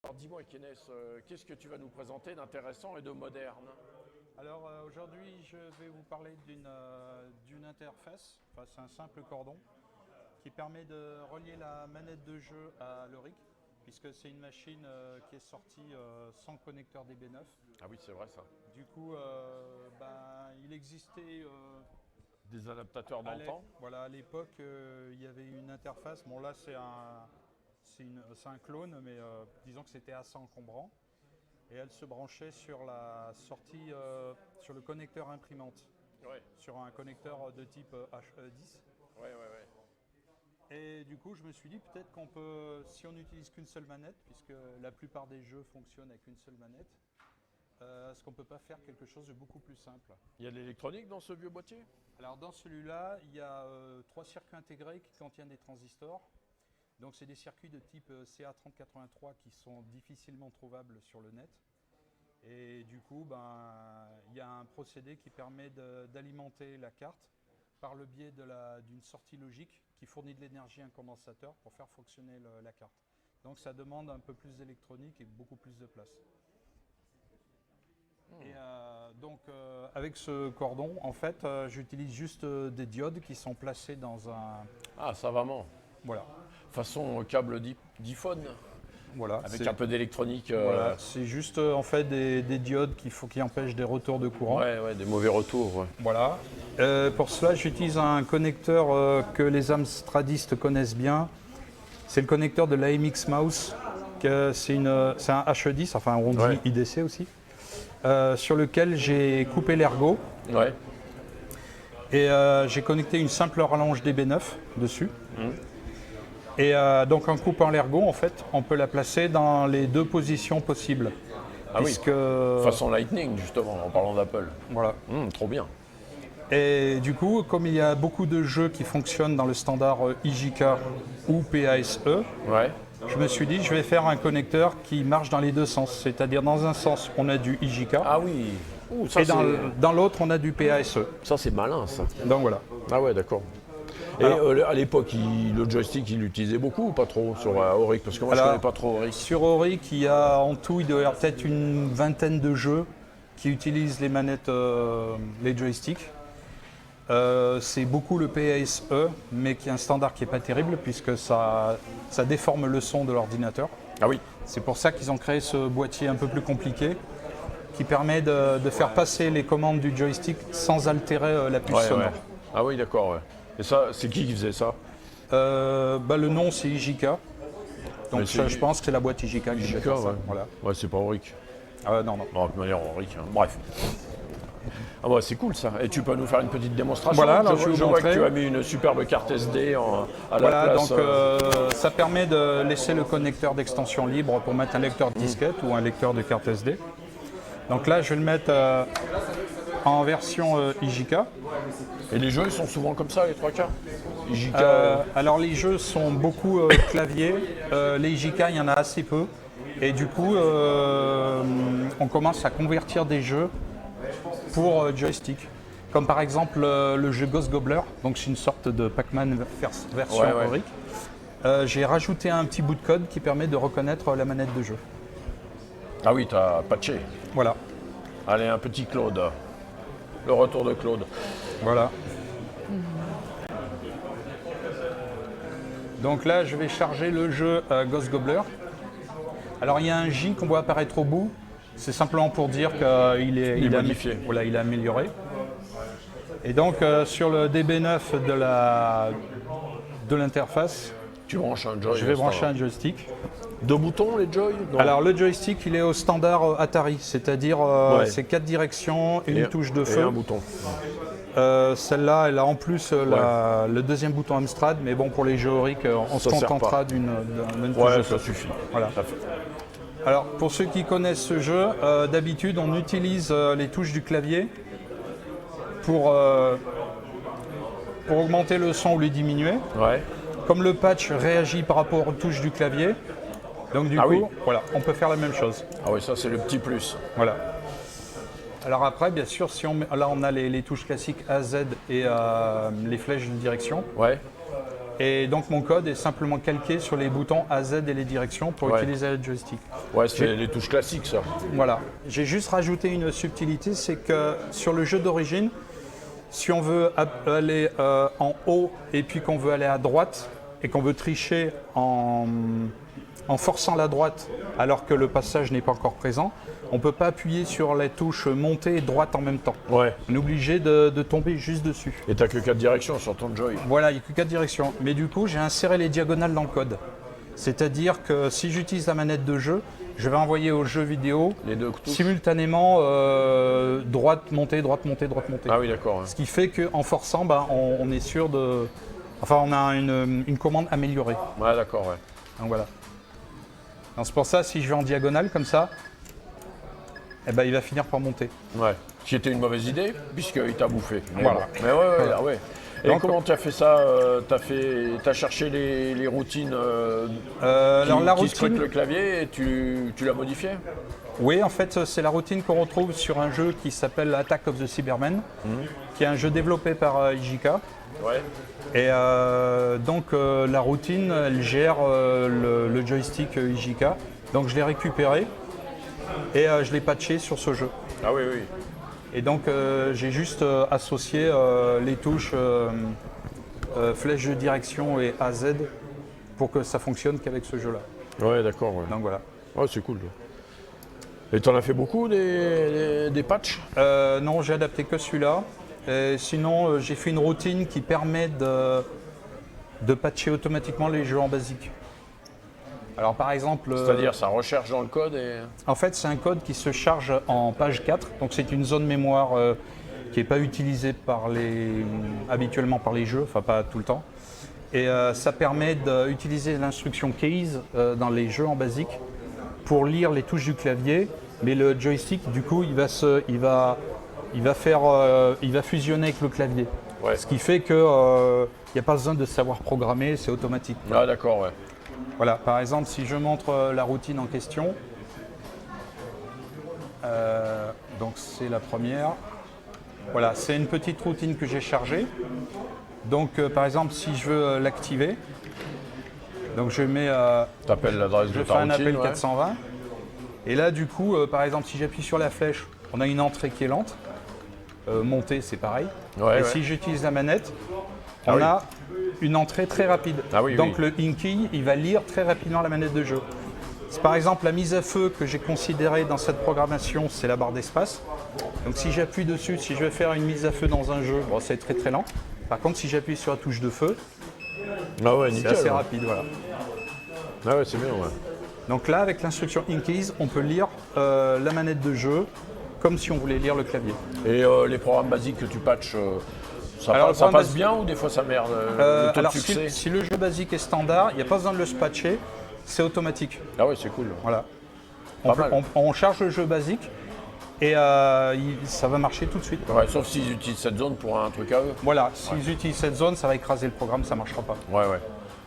Alors dis-moi Kenes, qu'est-ce que tu vas nous présenter d'intéressant et de moderne? Alors aujourd'hui, je vais vous parler d'une interface, enfin c'est un simple cordon qui permet de relier la manette de jeu à l'Auric, puisque c'est une machine qui est sortie sans connecteur DB9. Ah oui, c'est vrai ça. Du coup, il existait Des adaptateurs d'antan. voilà, à l'époque, il y avait une interface. Bon là, c'est un clone, mais disons que c'était assez encombrant. Et elle se branchait sur la sortie, sur le connecteur imprimante, Ouais, sur un connecteur de type HE10. ouais, ouais, ouais. Et du coup, je me suis dit peut-être qu'on peut, si on n'utilise qu'une seule manette, puisque la plupart des jeux fonctionnent avec une seule manette, est-ce qu'on ne peut pas faire quelque chose de beaucoup plus simple? Il y a de l'électronique dans ce vieux boîtier? Alors dans celui-là, il y a 3 circuits intégrés qui contiennent des transistors. Donc c'est des circuits de type CA3083 qui sont difficilement trouvables sur le net. Et du coup, il y a un procédé qui permet d'alimenter la carte par le biais d'une sortie logique qui fournit de l'énergie à un condensateur pour faire fonctionner la carte. Donc ça demande un peu plus d'électronique et beaucoup plus de place. Et avec ce cordon, en fait, j'utilise juste des diodes qui sont placées dans un... Ah, ça vraiment. Voilà. Façon câble d'iPhone, Voilà, avec un peu d'électronique. voilà, c'est juste en fait des diodes qui empêchent des retours de courant. Ouais, ouais, des mauvais retours. Ouais. Voilà. Pour cela, j'utilise un connecteur que les amstradistes connaissent bien. C'est le connecteur de l'AMX Mouse. C'est un HE10, enfin on dit Ouais. IDC aussi, sur lequel j'ai coupé l'ergot. Ouais. Et j'ai connecté une simple rallonge DB9 dessus. Et donc en coupant l'ergot, en fait, on peut la placer dans les 2 positions possibles. Ah puisque, oui. Façon Lightning, justement, en parlant d'Apple. Voilà. Trop bien. Et du coup, comme il y a beaucoup de jeux qui fonctionnent dans le standard IJK ou PASE, Ouais. je me suis dit je vais faire un connecteur qui marche dans les 2 sens. C'est-à-dire dans un sens, on a du IJK Ah oui. Ouh, ça, et dans l'autre, on a du PASE. ça c'est malin, ça. Donc voilà. Ah ouais, d'accord. Et à l'époque, le joystick, il l'utilisait beaucoup ou pas trop sur Auric? Parce que moi, je connais pas trop Auric. Sur Auric, il y a en tout, il doit y avoir peut-être une vingtaine de jeux qui utilisent les manettes, les joysticks. C'est beaucoup le PASE, mais qui est un standard qui n'est pas terrible puisque ça déforme le son de l'ordinateur. Ah oui. C'est pour ça qu'ils ont créé ce boîtier un peu plus compliqué qui permet de faire passer les commandes du joystick sans altérer la puce sonore. Ouais. Ah oui, d'accord. Ouais. Et ça, c'est qui faisait ça? Le nom c'est IJK. Donc je pense que c'est la boîte IJK qui IJK, fait ça. ouais. Voilà. Ouais, c'est pas Auric. Non. Non, de toute manière, Auric. Hein. Bref. Ah ouais, c'est cool ça. Et tu peux nous faire une petite démonstration? Voilà, alors je vois que tu as mis une superbe carte SD à la place. Donc ça permet de laisser le connecteur d'extension libre pour mettre un lecteur disquette ou un lecteur de carte SD. Donc là, je vais le mettre en version IJK. Et les jeux, ils sont souvent comme ça, les 3 quarts? IJK. Alors les jeux sont beaucoup clavier. Les IJK, il y en a assez peu. Et du coup, on commence à convertir des jeux pour joystick. Comme par exemple le jeu Ghost Gobbler. Donc c'est une sorte de Pac-Man version Auric. J'ai rajouté un petit bout de code qui permet de reconnaître la manette de jeu. Ah oui, t'as patché. Voilà. Allez, un petit Claude. Le retour de Claude. Voilà. Donc là, je vais charger le jeu Ghost Gobbler. Alors il y a un J qu'on voit apparaître au bout. C'est simplement pour dire qu'il est modifié. Voilà, il est amélioré. Et donc sur le DB9 de l'interface, Tu branches un joy. je vais brancher un joystick. 2 boutons, les joy? Non. Alors le joystick, il est au standard Atari, c'est-à-dire c'est 4 directions, une touche de feu. Et un bouton. Celle-là, elle a en plus le deuxième bouton Amstrad, mais bon, pour les jeux Auric, on se contentera d'une touche de feu. Ça suffit. Voilà. Ça fait. Alors, pour ceux qui connaissent ce jeu, d'habitude, on utilise les touches du clavier pour augmenter le son ou les diminuer. Ouais. Comme le patch réagit par rapport aux touches du clavier, donc du coup, voilà, on peut faire la même chose. Ah oui, ça c'est le petit plus. Voilà. Alors après, bien sûr, si là on a les touches classiques A, Z et les flèches de direction. Ouais. Et donc mon code est simplement calqué sur les boutons A, Z et les directions pour utiliser le joystick. Ouais, c'est les touches classiques ça. Voilà. J'ai juste rajouté une subtilité, c'est que sur le jeu d'origine, si on veut aller en haut et puis qu'on veut aller à droite et qu'on veut tricher en forçant la droite alors que le passage n'est pas encore présent, on ne peut pas appuyer sur les touches montée et droite en même temps. Ouais. On est obligé de tomber juste dessus. Et t'as que 4 directions sur ton Joy. Voilà, il n'y a que 4 directions. Mais du coup, j'ai inséré les diagonales dans le code. C'est-à-dire que si j'utilise la manette de jeu, je vais envoyer au jeu vidéo Les deux touches. simultanément droite, montée, droite, montée, droite, montée. Ah oui, d'accord. Ouais. Ce qui fait qu'en forçant, on est sûr de... Enfin, on a une commande améliorée. Ouais, d'accord, ouais. Donc voilà. Donc, c'est pour ça, si je vais en diagonale comme ça, eh ben, il va finir par monter. Ouais. Ce qui était une mauvaise idée, puisqu'il t'a bouffé. Mais Voilà. bon. Mais ouais. Voilà. Ouais. Et Donc, comment tu as fait ça T'as cherché les routines alors, la qui scrutent routine, le clavier et tu l'as modifié? oui, en fait, c'est la routine qu'on retrouve sur un jeu qui s'appelle Attack of the Cybermen, qui est un jeu développé par IJK. Ouais. Et donc, la routine, elle gère le joystick IJK. Donc, je l'ai récupéré et je l'ai patché sur ce jeu. Ah oui, oui. Et donc, j'ai juste associé les touches flèche de direction et AZ pour que ça fonctionne qu'avec ce jeu-là. Ouais, d'accord. Ouais. Donc, voilà. Ouais, c'est cool. Et t'en as fait beaucoup des patchs? Non, j'ai adapté que celui-là. Sinon, j'ai fait une routine qui permet de patcher automatiquement les jeux en basique. Alors par exemple... C'est-à-dire, ça recherche dans le code et... En fait, c'est un code qui se charge en page 4. Donc c'est une zone mémoire qui n'est pas utilisée habituellement par les jeux, enfin pas tout le temps. Et ça permet d'utiliser l'instruction case dans les jeux en basique pour lire les touches du clavier. Mais le joystick, du coup, il va fusionner avec le clavier. Ouais. Ce qui fait qu'il n'y a pas besoin de savoir programmer, c'est automatique. Ah d'accord, ouais. Voilà, par exemple, si je montre la routine en question, donc c'est la première. Voilà, c'est une petite routine que j'ai chargée. Donc, par exemple, si je veux l'activer, donc je mets, T'appelles l'adresse je de fais ta un routine, appel ouais. 420. Et là, du coup, par exemple, si j'appuie sur la flèche, on a une entrée qui est lente. Montée, c'est pareil. Ouais, et ouais. si j'utilise la manette, Ah on oui. a une entrée très rapide. Ah oui, Donc oui. le Inky, il va lire très rapidement la manette de jeu. Par exemple, la mise à feu que j'ai considérée dans cette programmation, c'est la barre d'espace. Donc si j'appuie dessus, si je veux faire une mise à feu dans un jeu, bon, c'est très très lent. Par contre, si j'appuie sur la touche de feu, Ah ouais, c'est nickel. assez ouais. rapide. Voilà. Ah ouais, c'est bien, ouais. Donc là, avec l'instruction Inkeys, on peut lire la manette de jeu comme si on voulait lire le clavier. Et les programmes basiques que tu patches, ça, Alors, ça le programme passe basique- bien ou des fois ça merde le taux Alors de succès? si le jeu basique est standard, il n'y a pas besoin de le patcher, c'est automatique. Ah ouais, c'est cool. Voilà. Pas mal. On charge le jeu basique et ça va marcher tout de suite. Ouais, sauf s'ils utilisent cette zone pour un truc à eux. Voilà, s'ils utilisent cette zone, ça va écraser le programme, ça ne marchera pas. Ouais, ouais.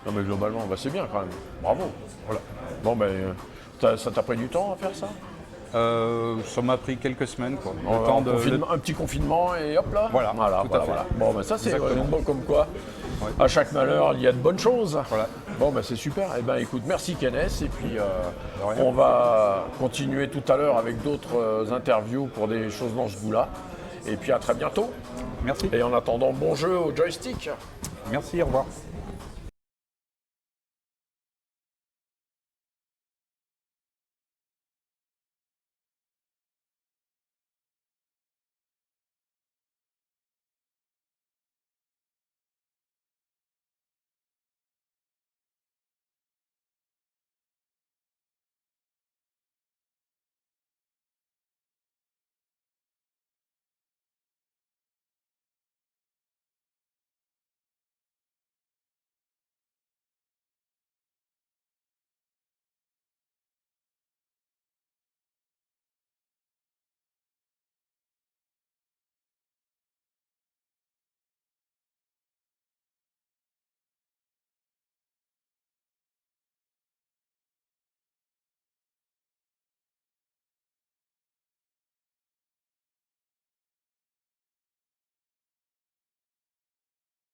Non mais globalement, bah, c'est bien quand même. Bravo. Voilà. Bon ben, ça t'a pris du temps à faire ça? Ça m'a pris quelques semaines. Quoi. Un petit confinement et hop là. Voilà, tout à fait. Bon ben ça c'est Exactement. bon, comme quoi. Ouais. À chaque malheur, il y a de bonnes choses. Voilà. Bon ben c'est super. Et ben écoute, merci Kenneth. Et puis rien. on va continuer tout à l'heure avec d'autres interviews pour des choses dans ce goût-là. Et puis à très bientôt. Merci. Et en attendant, bon jeu au joystick. Merci, au revoir.